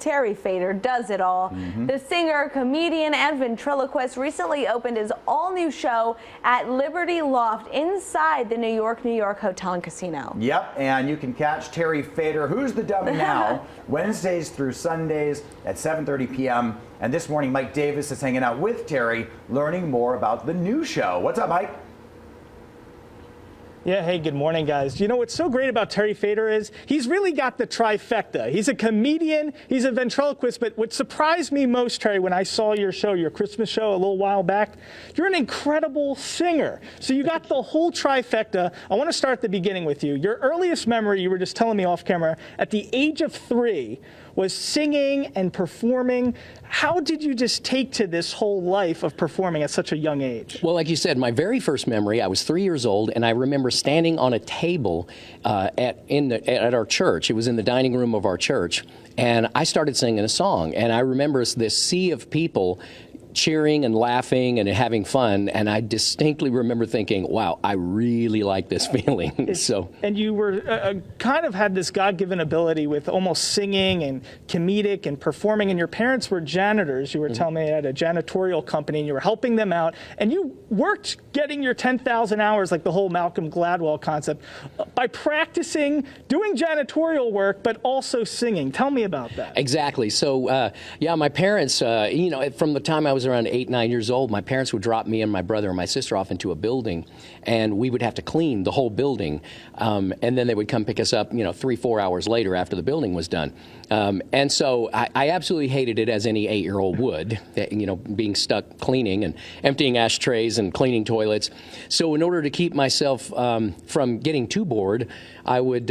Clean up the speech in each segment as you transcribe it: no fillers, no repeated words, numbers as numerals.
Terry Fator does it all. The singer, comedian, and ventriloquist recently opened his all-new show at Liberty Loft inside the New York Hotel and Casino. Yep, and you can catch Terry Fator, Who's the Dummy Now, Wednesdays through Sundays at 7:30 p.m. And this morning, Mike Davis is hanging out with Terry, learning more about the new show. What's up, Mike? Yeah, hey, good morning, guys. You know what's so great about Terry Fator is he's really got the trifecta. He's a comedian, he's a ventriloquist, but what surprised me most, Terry, when I saw your show, your Christmas show a little while back, you're an incredible singer. So you got the whole trifecta. I want to start at the beginning with you. Your earliest memory, you were just telling me off camera, at the age of 3, was singing and performing. How did you just take to this whole life of performing at such a young age? Well, like you said, my very first memory, I was 3 years old, and I remember standing on a table at our church. It was in the dining room of our church, and I started singing a song. And I remember this sea of people cheering and laughing and having fun, and I distinctly remember thinking, wow, I really like this feeling. And you were kind of had this God-given ability with almost singing and comedic and performing, and your parents were janitors. You were telling me at a janitorial company, and you were helping them out, and you worked getting your 10,000 hours, like the whole Malcolm Gladwell concept, by practicing doing janitorial work, but also singing. Tell me about that. Exactly. So, yeah, my parents, you know, from the time I was around 8, 9 years old, my parents would drop me and my brother and my sister off into a building, and we would have to clean the whole building. And then they would come pick us up, you know, 3, 4 hours later after the building was done. And so I absolutely hated it, as any 8-year-old would, you know, being stuck cleaning and emptying ashtrays and cleaning toilets. So in order to keep myself from getting too bored, I would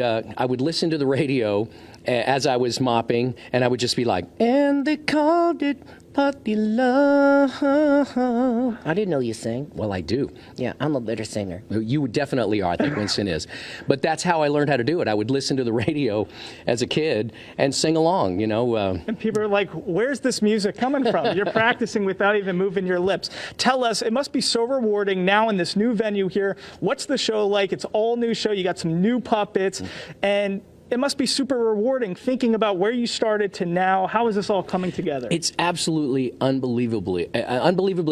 listen to the radio as I was mopping, and I would just be like, and they called it puppy love. I didn't know you sang. Well, I do. Yeah, I'm a better singer. You definitely are. I think Winston is. But that's how I learned how to do it. I would listen to the radio as a kid and sing along, you know. And people are like, where's this music coming from? You're practicing without even moving your lips. Tell us, it must be so rewarding now in this new venue here. What's the show like? It's all new show. You got some new puppets, and it must be super rewarding thinking about where you started to now. How is this all coming together? It's absolutely unbelievably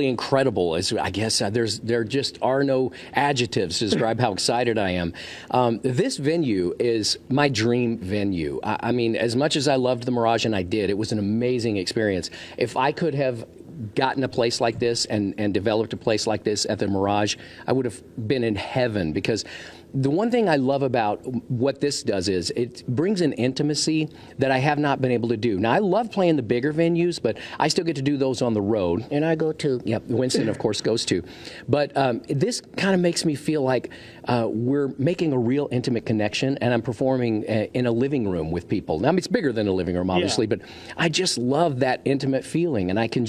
incredible. I guess there just are no adjectives to describe how excited I am. This venue is my dream venue. I mean, as much as I loved the Mirage, and I did, it was an amazing experience. If I could have gotten a place like this and developed a place like this at the Mirage, I would have been in heaven, because the one thing I love about what this does is it brings an intimacy that I have not been able to do. Now, I love playing the bigger venues, but I still get to do those on the road. And I go to, yeah, Winston, of course, goes to. But this kind of makes me feel like we're making a real intimate connection, and I'm performing in a living room with people. Now, I mean, it's bigger than a living room, obviously, but I just love that intimate feeling, and I can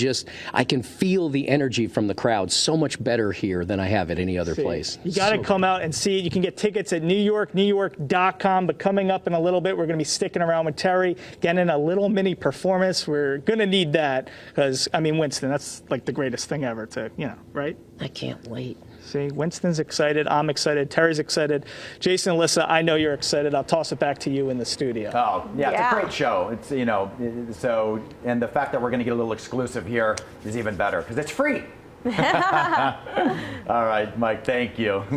feel the energy from the crowd so much better here than I have at any other place. You got to come out and see it. You can get tickets at NewYork.com, but coming up in a little bit, we're going to be sticking around with Terry, getting a little mini performance. We're going to need that because, I mean, Winston, that's like the greatest thing ever to, you know, right? I can't wait. See, Winston's excited, I'm excited, Terry's excited. Jason, Alyssa, I know you're excited. I'll toss it back to you in the studio. Oh, yeah, it's a great show. It's, you know, so, and the fact that we're going to get a little exclusive here is even better because it's free. All right, Mike, thank you.